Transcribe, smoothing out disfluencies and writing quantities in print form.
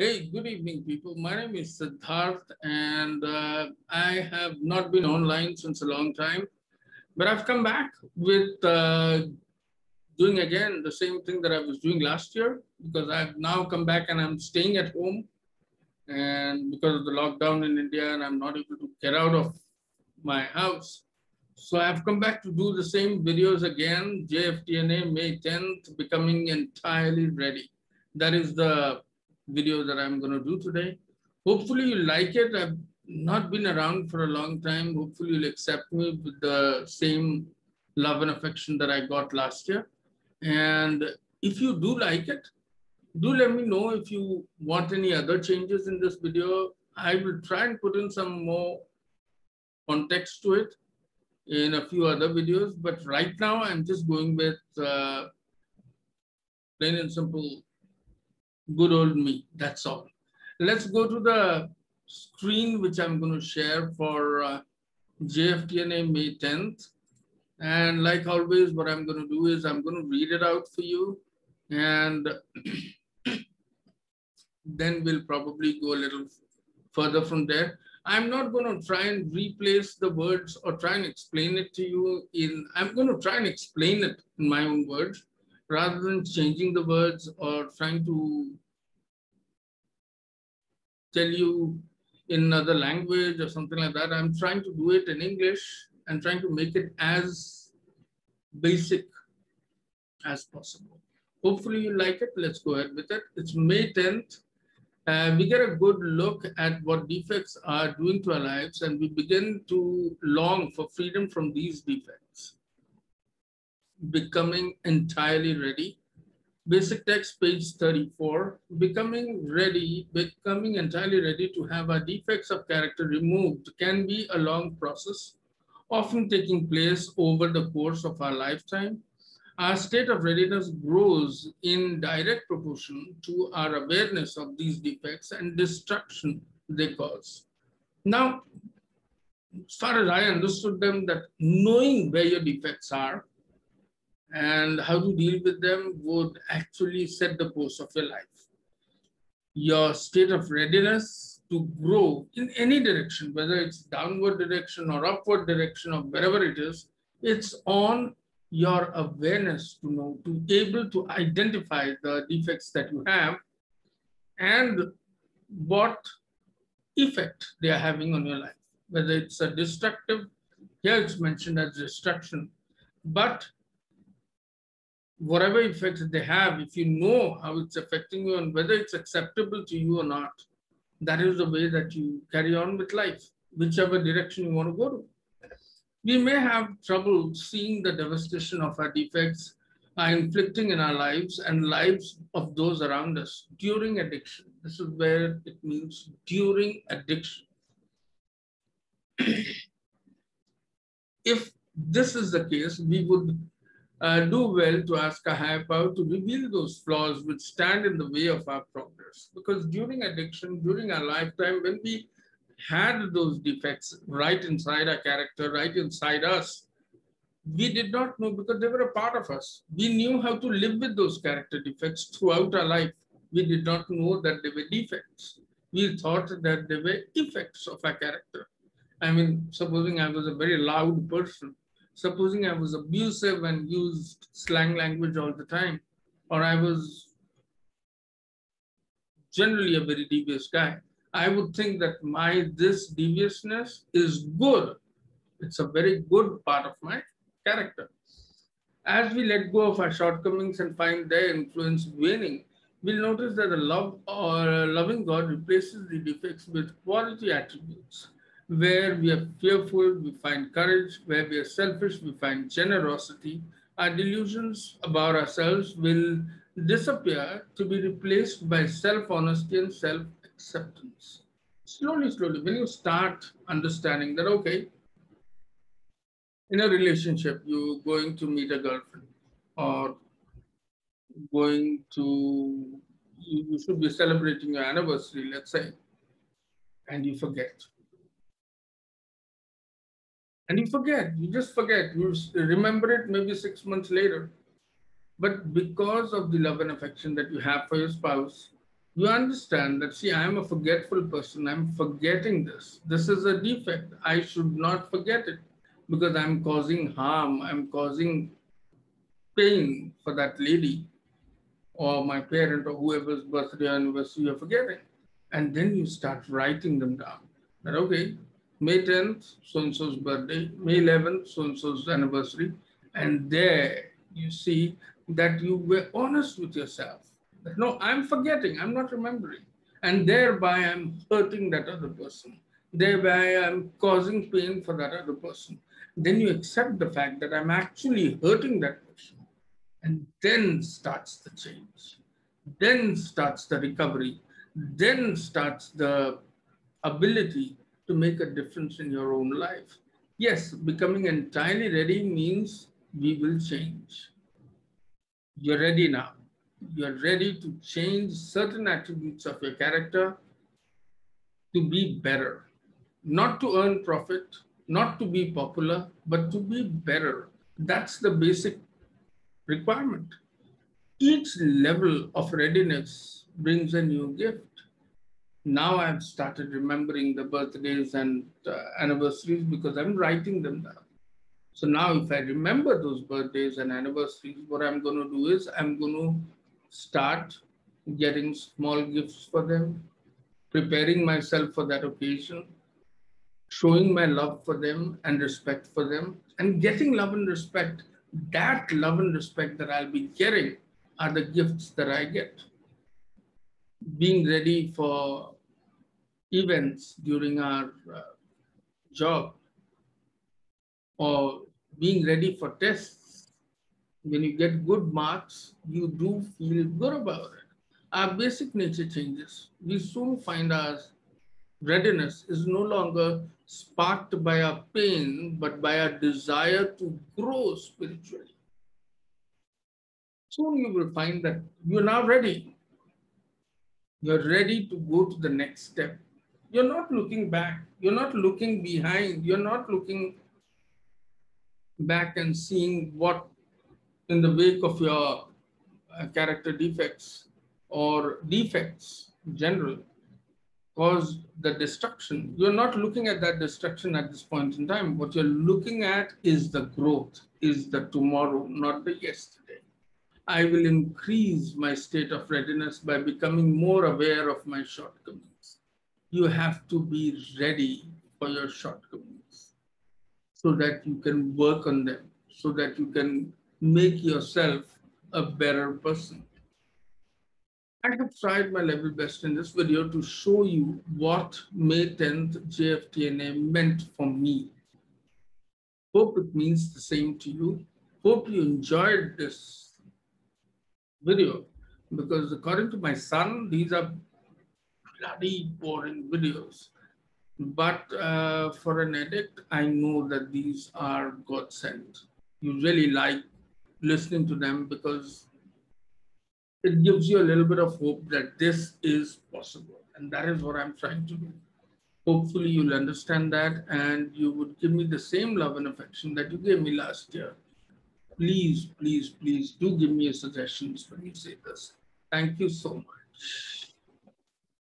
Hey, good evening, people. My name is Siddharth, and I have not been online since a long time, but I've come back with doing again the same thing that I was doing last year because I've now come back and I'm staying at home, and because of the lockdown in India, and I'm not able to get out of my house. So I've come back to do the same videos again, JFTNA May 10th, becoming entirely ready. That is the video that I'm going to do today. Hopefully you like it. I've not been around for a long time. Hopefully you'll accept me with the same love and affection that I got last year. And if you do like it, do let me know if you want any other changes in this video. I will try and put in some more context to it in a few other videos, but right now I'm just going with plain and simple, good old me. That's all. Let's go to the screen, which I'm going to share for JFTNA May 10th. And like always, what I'm going to do is I'm going to read it out for you. And then we'll probably go a little further from there. I'm not going to try and replace the words or try and explain it to you I'm going to try and explain it in my own words rather than changing the words or trying to tell you in another language or something like that. I'm trying to do it in English and trying to make it as basic as possible. Hopefully you like it. Let's go ahead with it. It's May 10th. We get a good look at what defects are doing to our lives, and we begin to long for freedom from these defects. Becoming entirely ready. Basic text, page 34. Becoming entirely ready to have our defects of character removed can be a long process, often taking place over the course of our lifetime. Our state of readiness grows in direct proportion to our awareness of these defects and destruction they cause. Now, as far as I understood them, that knowing where your defects are and how to deal with them would actually set the course of your life. Your state of readiness to grow in any direction, whether it's downward direction or upward direction or wherever it is, it's on your awareness to know, to be able to identify the defects that you have and what effect they are having on your life, whether it's a destructive, here it's mentioned as destruction, but whatever effects they have, if you know how it's affecting you and whether it's acceptable to you or not, that is the way that you carry on with life, whichever direction you want to go to. We may have trouble seeing the devastation of our defects are inflicting in our lives and lives of those around us during addiction. This is where it means during addiction. If this is the case, we would do well to ask a higher power to reveal those flaws which stand in the way of our progress. Because during addiction, during our lifetime, when we had those defects right inside our character, right inside us, we did not know because they were a part of us. We knew how to live with those character defects throughout our life. We did not know that they were defects. We thought that they were effects of our character. I mean, supposing I was a very loud person, supposing I was abusive and used slang language all the time, or I was generally a very devious guy, I would think that this deviousness is good. It's a very good part of my character. As we let go of our shortcomings and find their influence waning, we'll notice that the love or loving God replaces the defects with quality attributes. Where we are fearful, we find courage. Where we are selfish, we find generosity. Our delusions about ourselves will disappear to be replaced by self-honesty and self-acceptance. Slowly, slowly, when you start understanding that, okay, in a relationship, you're going to meet a girlfriend or you should be celebrating your anniversary, let's say, and you forget. And you just forget. You remember it maybe 6 months later. But because of the love and affection that you have for your spouse, You understand that, see, I'm a forgetful person. I'm forgetting this. This is a defect. I should not forget it because I'm causing harm. I'm causing pain for that lady or my parent or whoever's birthday or anniversary you're forgetting. And then you start writing them down. That, okay, May 10th, so-and-so's birthday, May 11th, so-and-so's anniversary. And there you see that you were honest with yourself. No, I'm forgetting, I'm not remembering. And thereby I'm hurting that other person. Thereby I'm causing pain for that other person. Then you accept the fact that I'm actually hurting that person. And then starts the change. Then starts the recovery. Then starts the ability to make a difference in your own life. Yes, becoming entirely ready means we will change. You're ready now. You're ready to change certain attributes of your character to be better, not to earn profit, not to be popular, but to be better. That's the basic requirement. Each level of readiness brings a new gift. Now I've started remembering the birthdays and anniversaries because I'm writing them down. So now if I remember those birthdays and anniversaries, what I'm going to do is I'm going to start getting small gifts for them, preparing myself for that occasion, showing my love for them and respect for them, and getting love and respect. That love and respect that I'll be getting are the gifts that I get. Being ready for events during our job or being ready for tests. When you get good marks, you do feel good about it. Our basic nature changes. We soon find our readiness is no longer sparked by our pain, but by our desire to grow spiritually. Soon you will find that you're now ready. You're ready to go to the next step. You're not looking back. You're not looking behind. You're not looking back and seeing what in the wake of your character defects or defects in general caused the destruction. You're not looking at that destruction at this point in time. What you're looking at is the growth, is the tomorrow, not the yesterday. I will increase my state of readiness by becoming more aware of my shortcomings. You have to be ready for your shortcomings so that you can work on them, so that you can make yourself a better person. I have tried my level best in this video to show you what May 10th JFTNA meant for me. Hope it means the same to you. Hope you enjoyed this video because according to my son, these are bloody boring videos. But for an addict, I know that these are God sent. You really like listening to them because it gives you a little bit of hope that this is possible. And that is what I'm trying to do. Hopefully you'll understand that and you would give me the same love and affection that you gave me last year. Please, please, please do give me your suggestions when you say this. Thank you so much.